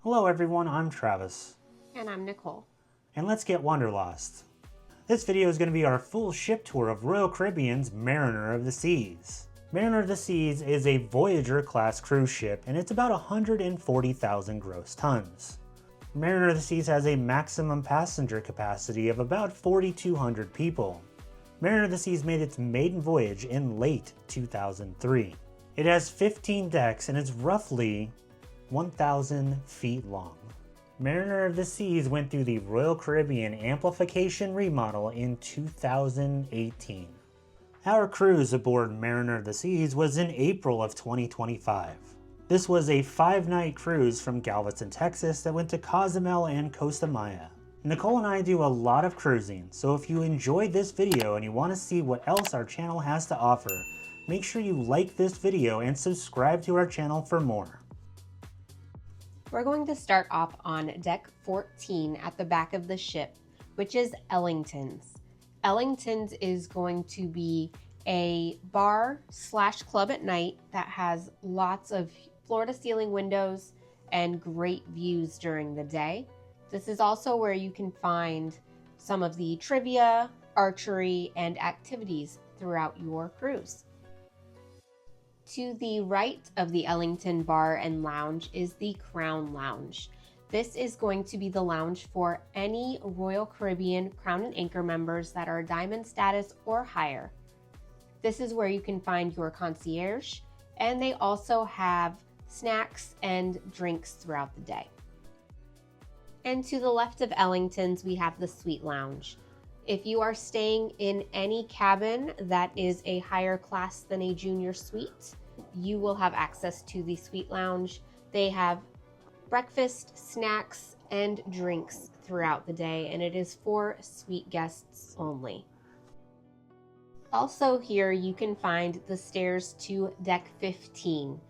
Hello everyone, I'm Travis. And I'm Nicole. And let's get wanderlost. This video is going to be our full ship tour of Royal Caribbean's Mariner of the Seas. Mariner of the Seas is a Voyager-Class cruise ship and it's about 140,000 gross tons. Mariner of the Seas has a maximum passenger capacity of about 4,200 people. Mariner of the Seas made its maiden voyage in late 2003. It has 15 decks and is roughly 1,000 feet long. Mariner of the Seas went through the Royal Caribbean Amplification remodel in 2018. Our cruise aboard Mariner of the Seas was in April of 2025. This was a 5-night cruise from Galveston, Texas that went to Cozumel and Costa Maya. Nicole and I do a lot of cruising, so if you enjoyed this video and you want to see what else our channel has to offer, make sure you like this video and subscribe to our channel for more. We're going to start off on deck 14 at the back of the ship, which is Ellington's. Ellington's is going to be a bar/club at night that has lots of floor-to-ceiling windows and great views during the day. This is also where you can find some of the trivia, archery, and activities throughout your cruise. To the right of the Ellington Bar and Lounge is the Crown Lounge. This is going to be the lounge for any Royal Caribbean Crown and Anchor members that are Diamond status or higher. This is where you can find your concierge, and they also have snacks and drinks throughout the day. And to the left of Ellington's, we have the Suite Lounge. If you are staying in any cabin that is a higher class than a junior suite, you will have access to the Suite Lounge. They have breakfast, snacks, and drinks throughout the day, and it is for suite guests only. Also here you can find the stairs to deck 15,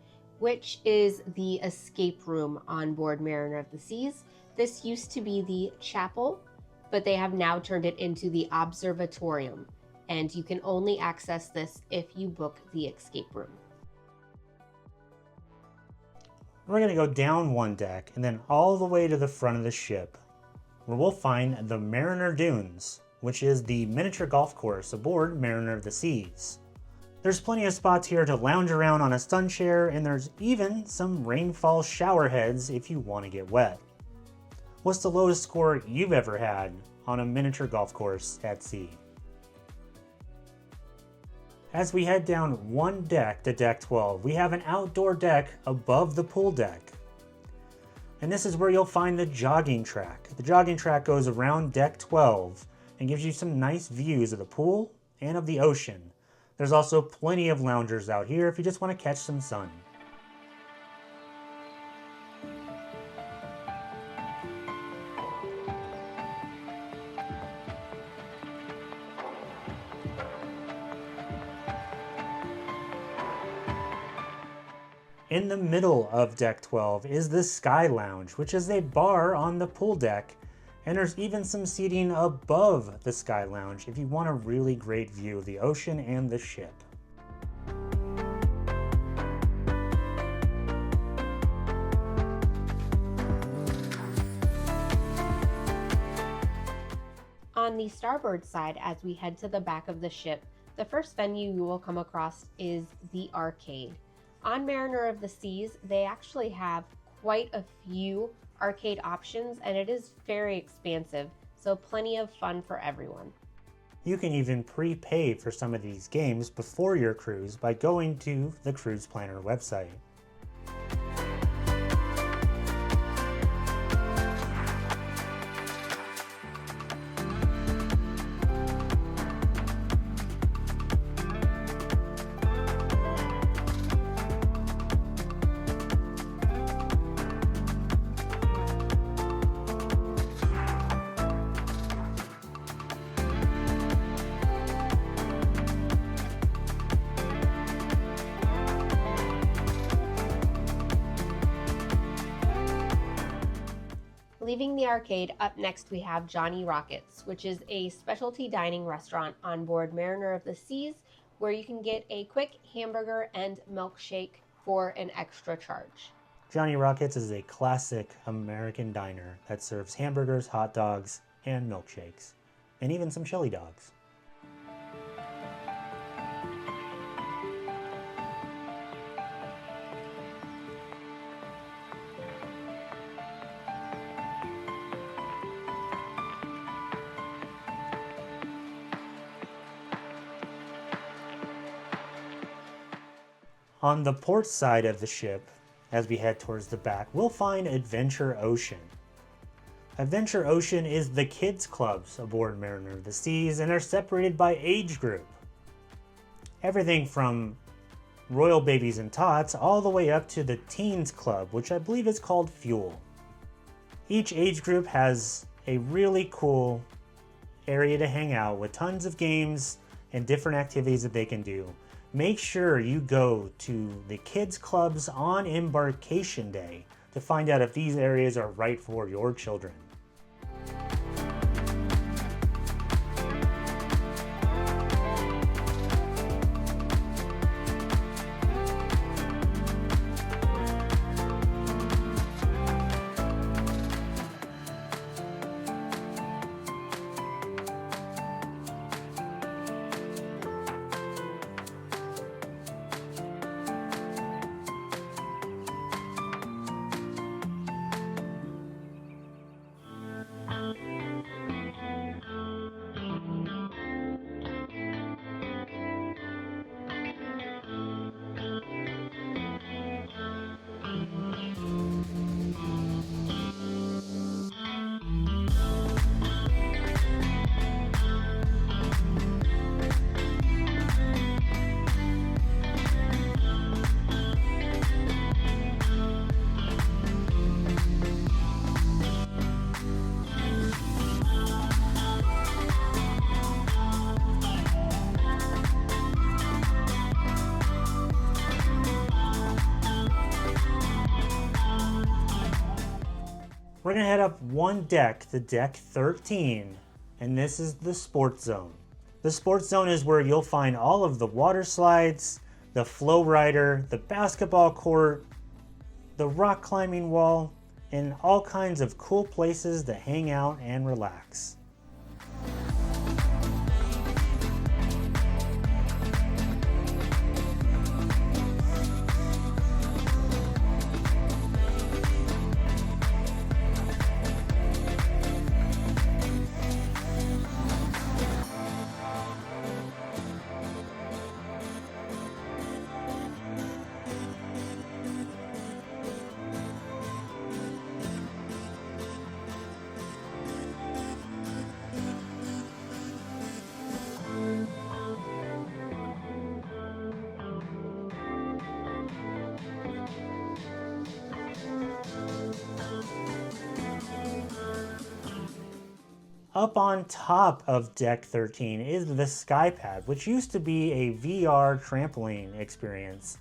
which is the escape room on board Mariner of the Seas. This used to be the chapel, but they have now turned it into the observatorium, and you can only access this if you book the escape room. We're going to go down one deck and then all the way to the front of the ship, where we'll find the Mariner Dunes, which is the miniature golf course aboard Mariner of the Seas. There's plenty of spots here to lounge around on a sun chair, and there's even some rainfall shower heads if you want to get wet. What's the lowest score you've ever had on a miniature golf course at sea? As we head down one deck to deck 12, we have an outdoor deck above the pool deck. And this is where you'll find the jogging track. The jogging track goes around deck 12 and gives you some nice views of the pool and of the ocean. There's also plenty of loungers out here if you just want to catch some sun. In the middle of deck 12 is the Sky Lounge, which is a bar on the pool deck, and there's even some seating above the Sky Lounge if you want a really great view of the ocean and the ship. On the starboard side, as we head to the back of the ship, the first venue you will come across is the arcade. On Mariner of the Seas, they actually have quite a few arcade options, and it is very expansive, so plenty of fun for everyone. You can even prepay for some of these games before your cruise by going to the Cruise Planner website. Leaving the arcade, up next we have Johnny Rockets, which is a specialty dining restaurant on board Mariner of the Seas, where you can get a quick hamburger and milkshake for an extra charge. Johnny Rockets is a classic American diner that serves hamburgers, hot dogs, and milkshakes, and even some chili dogs. On the port side of the ship, as we head towards the back, we'll find Adventure Ocean. Adventure Ocean is the kids' clubs aboard Mariner of the Seas, and are separated by age group. Everything from Royal Babies and Tots all the way up to the Teens Club, which I believe is called Fuel. Each age group has a really cool area to hang out with tons of games and different activities that they can do. Make sure you go to the kids' clubs on embarkation day to find out if these areas are right for your children. We're going to head up one deck to deck 13, and this is the sports zone. The sports zone is where you'll find all of the water slides, the flow rider, the basketball court, the rock climbing wall, and all kinds of cool places to hang out and relax. Up on top of deck 13 is the SkyPad, which used to be a VR trampoline experience.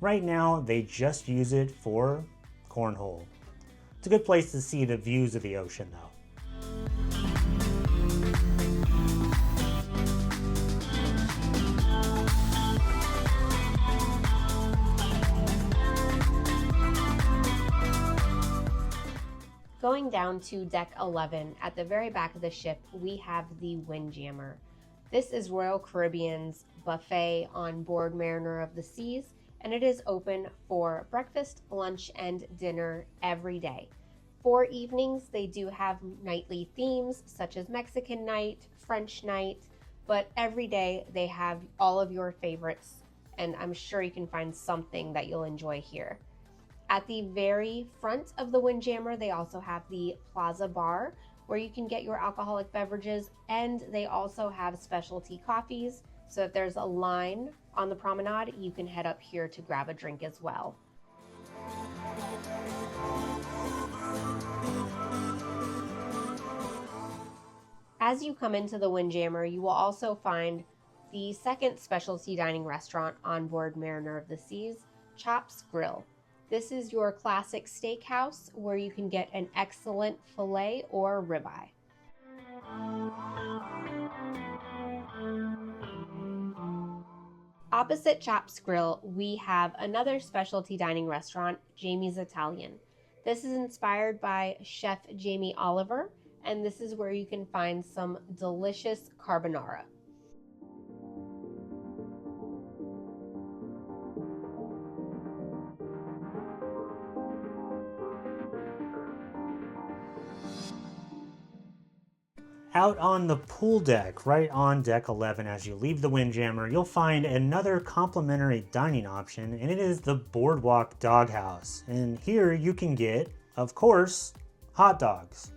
Right now, they just use it for cornhole. It's a good place to see the views of the ocean, though. Going down to deck 11, at the very back of the ship, we have the Windjammer. This is Royal Caribbean's buffet on board Mariner of the Seas, and it is open for breakfast, lunch, and dinner every day. For evenings, they do have nightly themes such as Mexican night, French night, but every day they have all of your favorites, and I'm sure you can find something that you'll enjoy here. At the very front of the Windjammer, they also have the Plaza Bar, where you can get your alcoholic beverages, and they also have specialty coffees. So if there's a line on the promenade, you can head up here to grab a drink as well. As you come into the Windjammer, you will also find the second specialty dining restaurant on board Mariner of the Seas, Chops Grill. This is your classic steakhouse where you can get an excellent filet or ribeye. Opposite Chop's Grill, we have another specialty dining restaurant, Jamie's Italian. This is inspired by Chef Jamie Oliver, and this is where you can find some delicious carbonara. Out on the pool deck, right on deck 11, as you leave the Windjammer, you'll find another complimentary dining option, and it is the Boardwalk Doghouse. And here you can get, of course, hot dogs,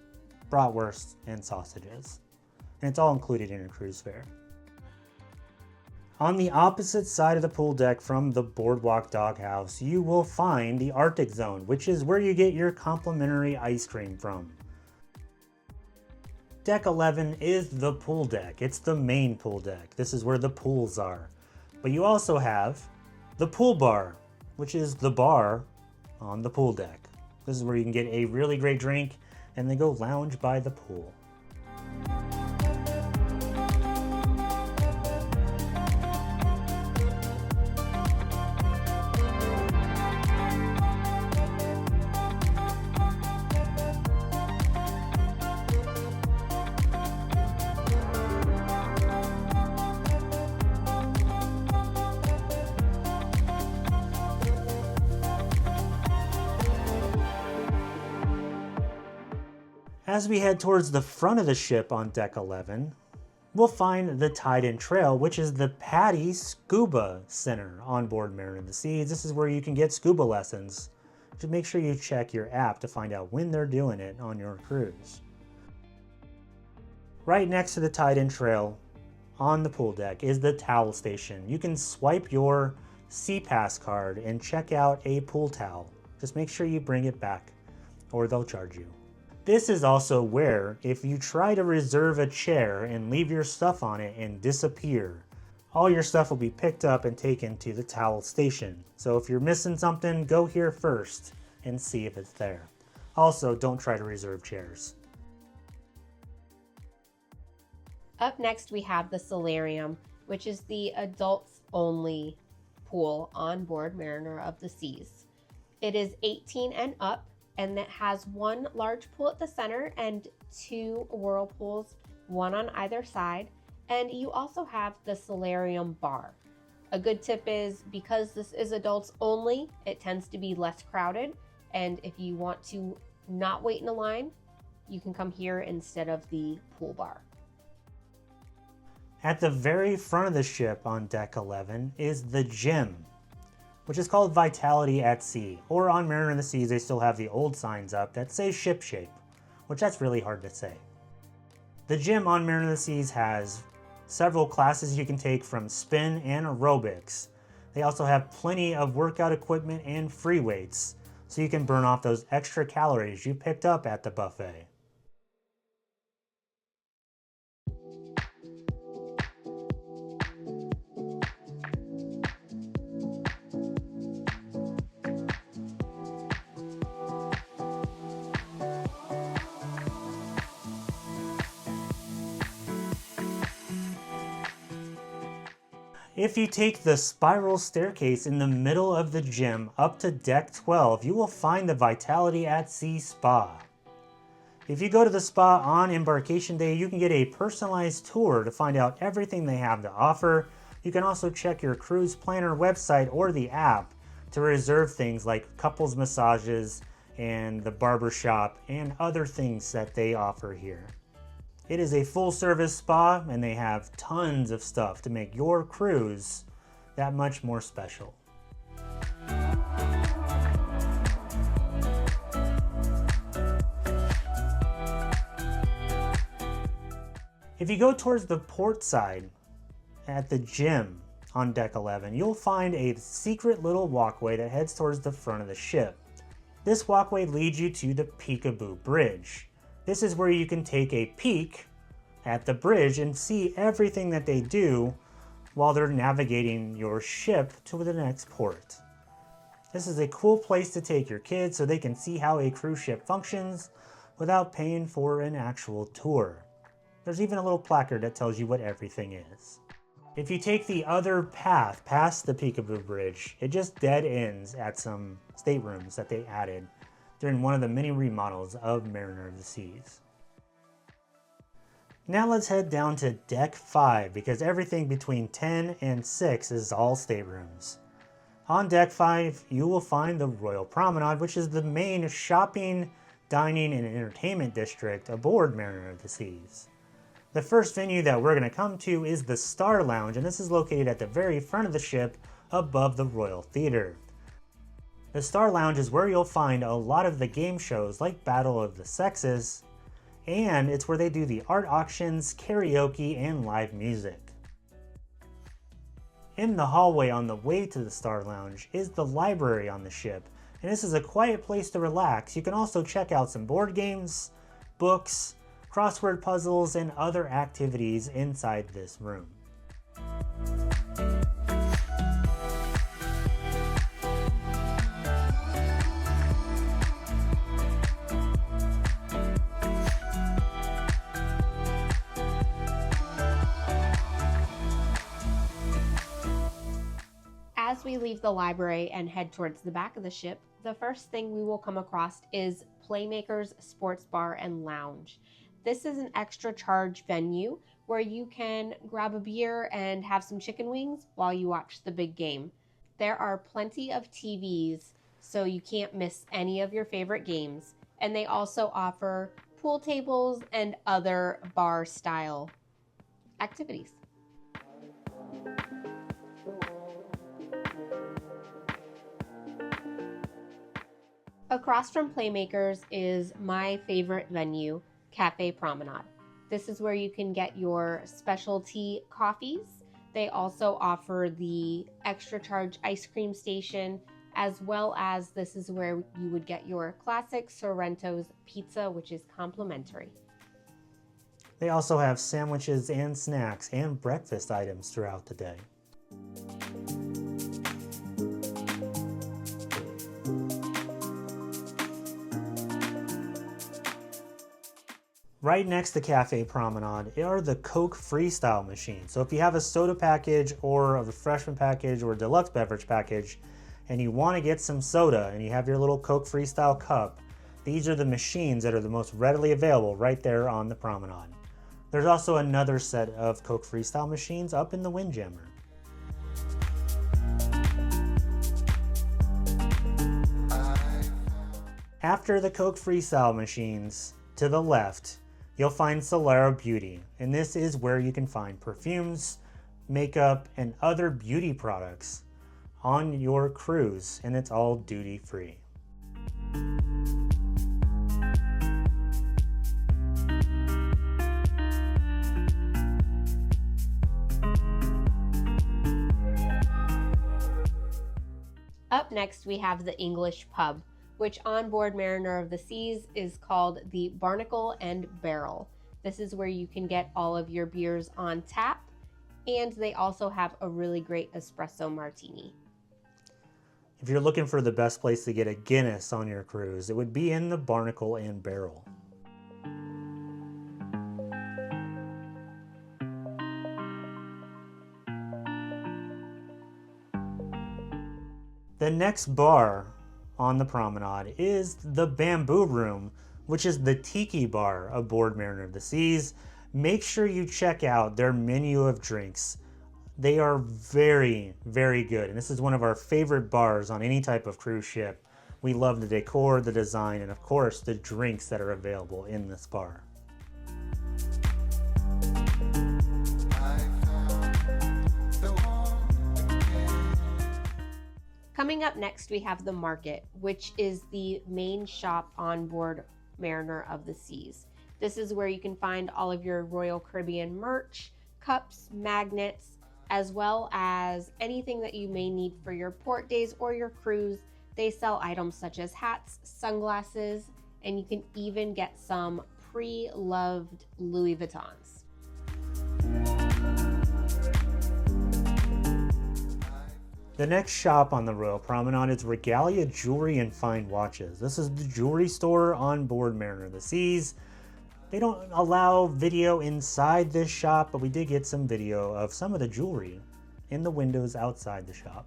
bratwurst, and sausages. And it's all included in your cruise fare. On the opposite side of the pool deck from the Boardwalk Doghouse, you will find the Arctic Zone, which is where you get your complimentary ice cream from. Deck 11 is the pool deck. It's the main pool deck. This is where the pools are. But you also have the pool bar, which is the bar on the pool deck. This is where you can get a really great drink and then go lounge by the pool. As we head towards the front of the ship on deck 11, we'll find the Tide & Trail, which is the PADI Scuba Center on board Mariner of the Seas. This is where you can get scuba lessons. Just make sure you check your app to find out when they're doing it on your cruise. Right next to the Tide & Trail on the pool deck is the towel station. You can swipe your SeaPass card and check out a pool towel. Just make sure you bring it back or they'll charge you. This is also where, if you try to reserve a chair and leave your stuff on it and disappear, all your stuff will be picked up and taken to the towel station. So if you're missing something, go here first and see if it's there. Also, don't try to reserve chairs. Up next, we have the Solarium, which is the adults-only pool on board Mariner of the Seas. It is 18 and up, and it has one large pool at the center and two whirlpools, one on either side. And you also have the Solarium bar. A good tip is, because this is adults only, it tends to be less crowded. And if you want to not wait in a line, you can come here instead of the pool bar. At the very front of the ship on deck 11 is the gym, which is called Vitality at Sea. Or on Mariner of the Seas, they still have the old signs up that say ship shape, which that's really hard to say. The gym on Mariner of the Seas has several classes you can take, from spin and aerobics. They also have plenty of workout equipment and free weights, so you can burn off those extra calories you picked up at the buffet. If you take the spiral staircase in the middle of the gym up to deck 12, you will find the Vitality at Sea Spa. If you go to the spa on embarkation day, you can get a personalized tour to find out everything they have to offer. You can also check your cruise planner website or the app to reserve things like couples massages and the barber shop and other things that they offer here. It is a full-service spa, and they have tons of stuff to make your cruise that much more special. If you go towards the port side at the gym on deck 11, you'll find a secret little walkway that heads towards the front of the ship. This walkway leads you to the Peekaboo Bridge. This is where you can take a peek at the bridge and see everything that they do while they're navigating your ship to the next port. This is a cool place to take your kids so they can see how a cruise ship functions without paying for an actual tour. There's even a little placard that tells you what everything is. If you take the other path past the Peekaboo Bridge, it just dead ends at some staterooms that they added during one of the many remodels of Mariner of the Seas. Now let's head down to Deck 5 because everything between 10 and 6 is all staterooms. On Deck 5, you will find the Royal Promenade, which is the main shopping, dining, and entertainment district aboard Mariner of the Seas. The first venue that we're going to come to is the Star Lounge, and this is located at the very front of the ship above the Royal Theater. The Star Lounge is where you'll find a lot of the game shows like Battle of the Sexes, and it's where they do the art auctions, karaoke, and live music. In the hallway on the way to the Star Lounge is the library on the ship, and this is a quiet place to relax. You can also check out some board games, books, crossword puzzles, and other activities inside this room. As we leave the library and head towards the back of the ship, the first thing we will come across is Playmaker's Sports Bar and Lounge. This is an extra charge venue where you can grab a beer and have some chicken wings while you watch the big game. There are plenty of TVs, so you can't miss any of your favorite games. And they also offer pool tables and other bar-style activities. Across from Playmakers is my favorite venue, Cafe Promenade. This is where you can get your specialty coffees. They also offer the extra charge ice cream station, as well as this is where you would get your classic Sorrento's pizza, which is complimentary. They also have sandwiches and snacks and breakfast items throughout the day. Right next to Cafe Promenade are the Coke Freestyle machines. So if you have a soda package or a refreshment package or a deluxe beverage package and you want to get some soda and you have your little Coke Freestyle cup, these are the machines that are the most readily available right there on the promenade. There's also another set of Coke Freestyle machines up in the Windjammer. After the Coke Freestyle machines, to the left, you'll find Solera Beauty, and this is where you can find perfumes, makeup, and other beauty products on your cruise, and it's all duty-free. Up next, we have the English Pub, which on board Mariner of the Seas is called the Barnacle and Barrel. This is where you can get all of your beers on tap, and they also have a really great espresso martini. If you're looking for the best place to get a Guinness on your cruise, it would be in the Barnacle and Barrel. The next bar on the promenade is the Bamboo Room, which is the tiki bar aboard Mariner of the Seas. Make sure you check out their menu of drinks. They are very, very good, and this is one of our favorite bars on any type of cruise ship. We love the decor, the design, and of course the drinks that are available in this bar. Coming up next, we have the Market, which is the main shop on board Mariner of the Seas. This is where you can find all of your Royal Caribbean merch, cups, magnets, as well as anything that you may need for your port days or your cruise. They sell items such as hats, sunglasses, and you can even get some pre-loved Louis Vuittons. The next shop on the Royal Promenade is Regalia Jewelry and Fine Watches. This is the jewelry store on board Mariner of the Seas. They don't allow video inside this shop, but we did get some video of some of the jewelry in the windows outside the shop.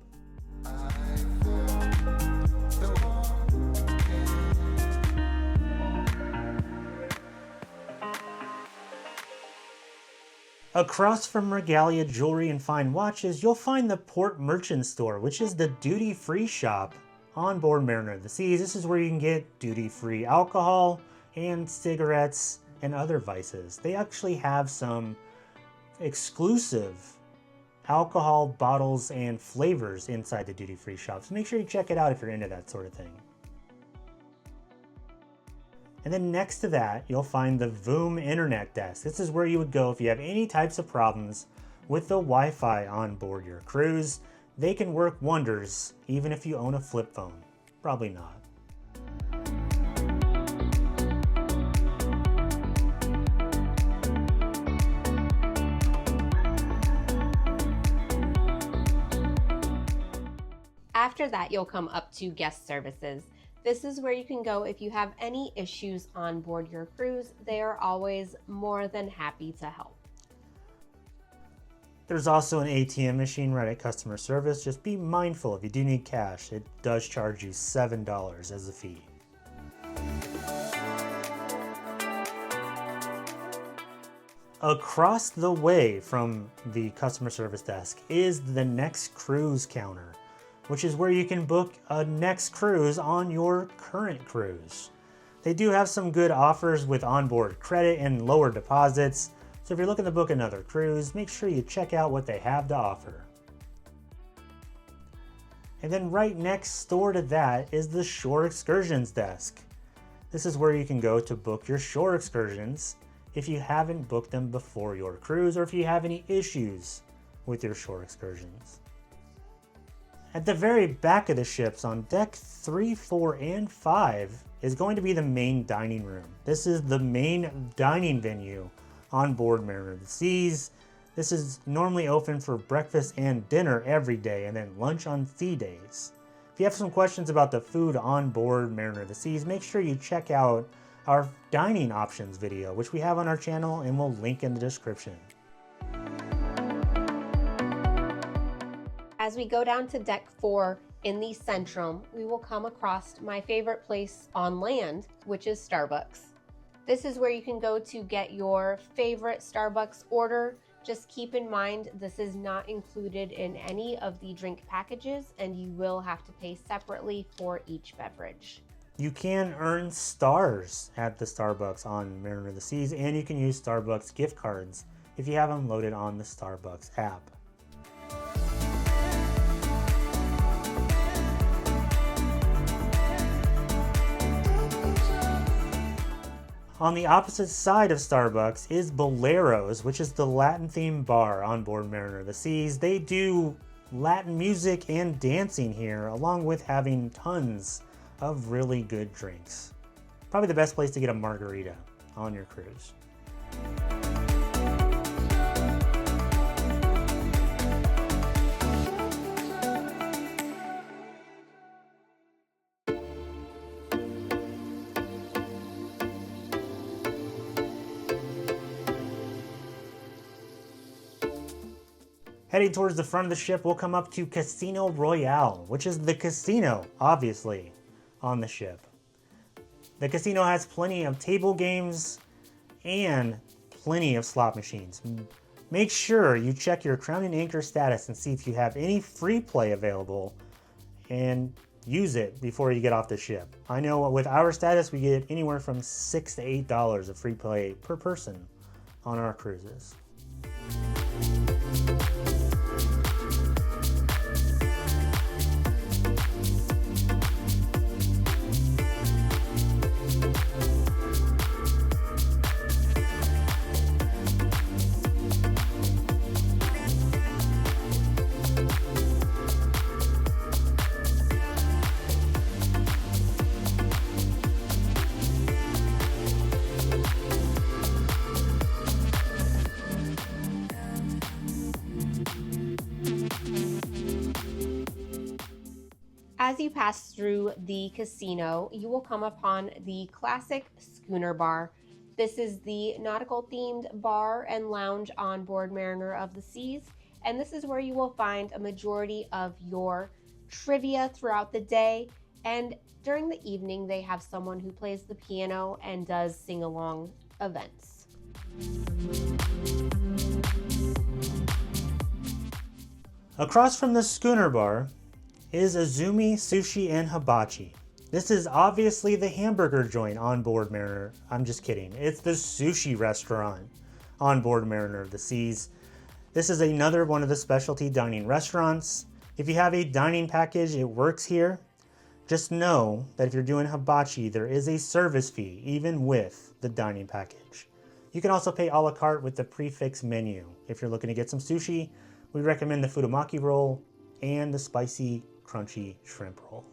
Across from Regalia Jewelry and Fine Watches, you'll find the Port Merchant Store, which is the duty-free shop on board Mariner of the Seas. This is where you can get duty-free alcohol and cigarettes and other vices. They actually have some exclusive alcohol bottles and flavors inside the duty-free shop, so make sure you check it out if you're into that sort of thing. And then next to that, you'll find the VOOM Internet Desk. This is where you would go if you have any types of problems with the Wi-Fi on board your cruise. They can work wonders, even if you own a flip phone. Probably not. After that, you'll come up to guest services. This is where you can go if you have any issues on board your cruise. They are always more than happy to help. There's also an ATM machine right at customer service. Just be mindful if you do need cash, it does charge you $7 as a fee. Across the way from the customer service desk is the Next Cruise counter, which is where you can book a next cruise on your current cruise. They do have some good offers with onboard credit and lower deposits, so if you're looking to book another cruise, make sure you check out what they have to offer. And then right next door to that is the Shore Excursions desk. This is where you can go to book your shore excursions if you haven't booked them before your cruise or if you have any issues with your shore excursions. At the very back of the ships on deck 3, 4, and 5 is going to be the main dining room. This is the main dining venue on board Mariner of the Seas. This is normally open for breakfast and dinner every day and then lunch on fee days. If you have some questions about the food on board Mariner of the Seas, make sure you check out our dining options video, which we have on our channel and we'll link in the description. As we go down to deck 4 in the Centrum, we will come across my favorite place on land, which is Starbucks. This is where you can go to get your favorite Starbucks order. Just keep in mind, this is not included in any of the drink packages, and you will have to pay separately for each beverage. You can earn stars at the Starbucks on Mariner of the Seas, and you can use Starbucks gift cards if you have them loaded on the Starbucks app. On the opposite side of Starbucks is Boleros, which is the Latin-themed bar on board Mariner of the Seas. They do Latin music and dancing here, along with having tons of really good drinks. Probably the best place to get a margarita on your cruise. Heading towards the front of the ship, we'll come up to Casino Royale, which is the casino, obviously, on the ship. The casino has plenty of table games and plenty of slot machines. Make sure you check your Crown and Anchor status and see if you have any free play available and use it before you get off the ship. I know with our status, we get anywhere from $6 to $8 of free play per person on our cruises. As you pass through the casino, you will come upon the classic schooner bar. This is the nautical themed bar and lounge on board Mariner of the Seas, and this is where you will find a majority of your trivia throughout the day, and during the evening they have someone who plays the piano and does sing-along events. Across from the schooner bar is Azumi Sushi and Hibachi. This is obviously the hamburger joint on board Mariner. I'm just kidding. It's the sushi restaurant on board Mariner of the Seas. This is another one of the specialty dining restaurants. If you have a dining package, it works here. Just know that if you're doing hibachi, there is a service fee, even with the dining package. You can also pay a la carte with the prefix menu. If you're looking to get some sushi, we recommend the Fudumaki roll and the spicy, crunchy shrimp roll.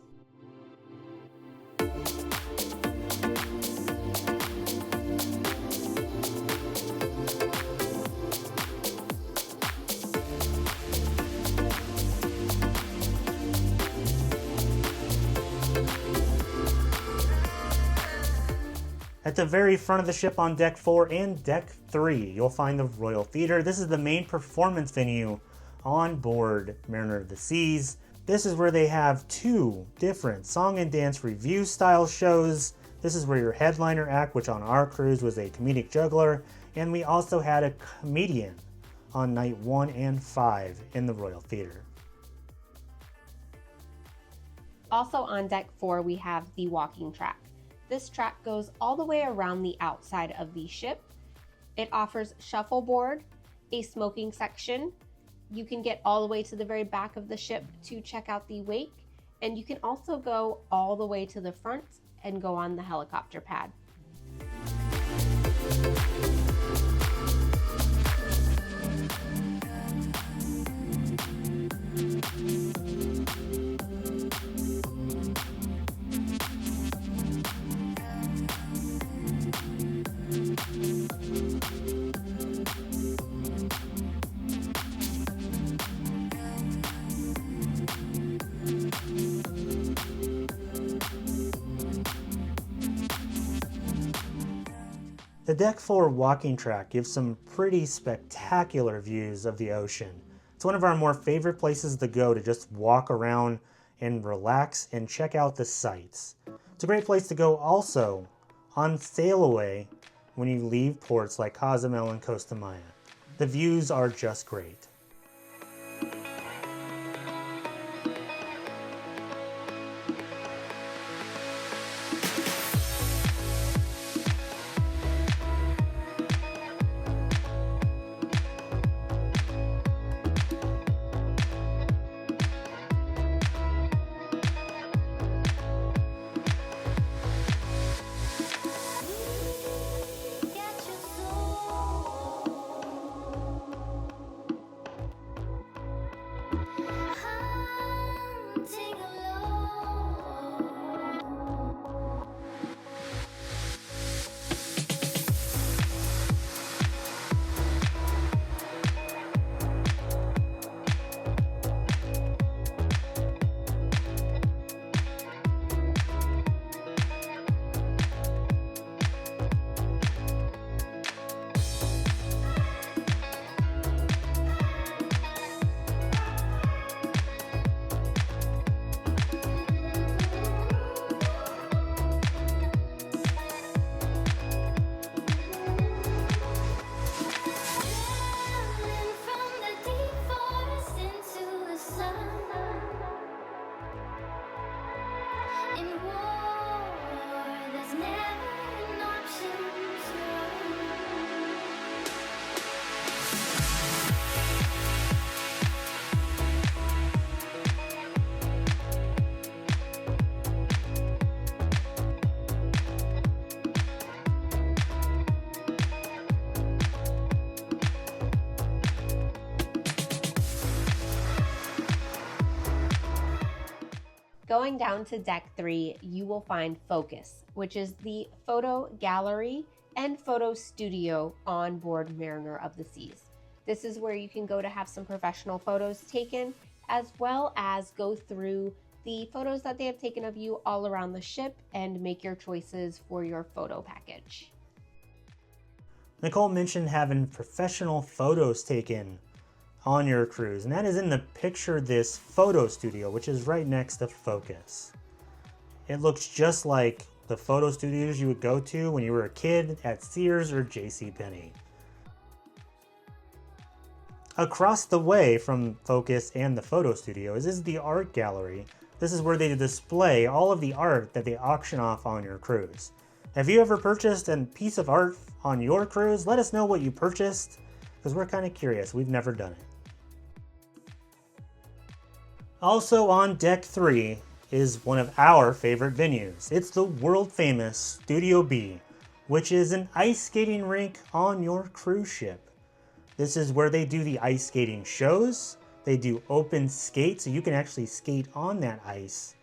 At the very front of the ship on Deck 4 and Deck 3, you'll find the Royal Theater. This is the main performance venue on board Mariner of the Seas. This is where they have two different song and dance review style shows. This is where your headliner act, which on our cruise was a comedic juggler, and we also had a comedian on night 1 and 5 in the Royal Theater. Also on Deck 4, we have the walking track. This track goes all the way around the outside of the ship. It offers shuffleboard, a smoking section. You can get all the way to the very back of the ship to check out the wake, and you can also go all the way to the front and go on the helicopter pad. The Deck 4 walking track gives some pretty spectacular views of the ocean. It's one of our more favorite places to go to just walk around and relax and check out the sights. It's a great place to go also on sail away when you leave ports like Cozumel and Costa Maya. The views are just great. Going down to Deck 3, you will find Focus, which is the photo gallery and photo studio on board Mariner of the Seas. This is where you can go to have some professional photos taken, as well as go through the photos that they have taken of you all around the ship and make your choices for your photo package. Nicole mentioned having professional photos taken on your cruise, and that is in the Picture This photo studio, which is right next to Focus. It looks just like the photo studios you would go to when you were a kid at Sears or JCPenney. Across the way from Focus and the photo studio is the art gallery. This is where they display all of the art that they auction off on your cruise. Have you ever purchased a piece of art on your cruise? Let us know what you purchased, because we're kind of curious. We've never done it. Also on Deck 3 is one of our favorite venues. It's the world famous Studio B, which is an ice skating rink on your cruise ship. This is where they do the ice skating shows. They do open skate, so you can actually skate on that ice.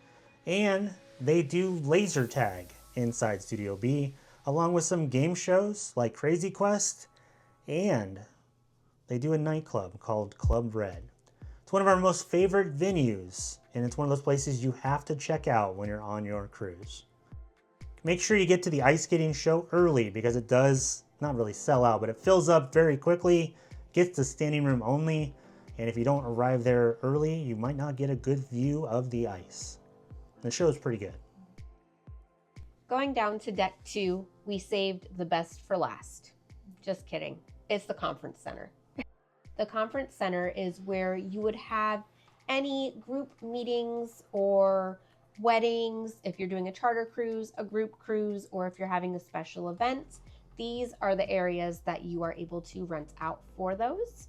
And they do laser tag inside Studio B, along with some game shows like Crazy Quest, and they do a nightclub called Club Red. It's one of our most favorite venues, and it's one of those places you have to check out when you're on your cruise. Make sure you get to the ice skating show early, because it does not really sell out, but it fills up very quickly, gets to standing room only, and if you don't arrive there early, you might not get a good view of the ice. The show is pretty good. Going down to Deck 2, we saved the best for last. Just kidding. It's the conference center. The conference center is where you would have any group meetings or weddings, if you're doing a charter cruise, a group cruise, or if you're having a special event. These are the areas that you are able to rent out for those.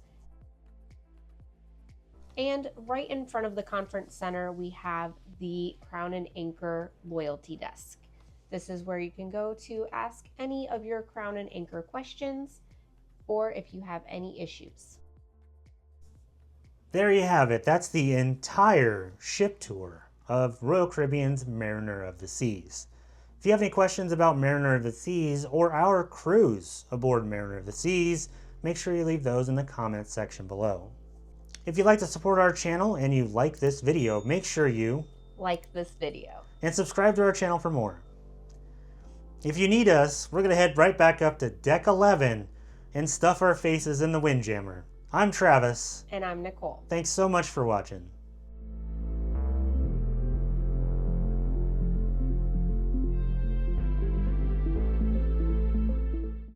And right in front of the conference center, we have the Crown and Anchor loyalty desk. This is where you can go to ask any of your Crown and Anchor questions, or if you have any issues. There you have it. That's the entire ship tour of Royal Caribbean's Mariner of the Seas. If you have any questions about Mariner of the Seas or our cruise aboard Mariner of the Seas, make sure you leave those in the comments section below. If you'd like to support our channel and you like this video, make sure you like this video and subscribe to our channel for more. If you need us, we're going to head right back up to Deck 11 and stuff our faces in the Windjammer. I'm Travis. And I'm Nicole. Thanks so much for watching.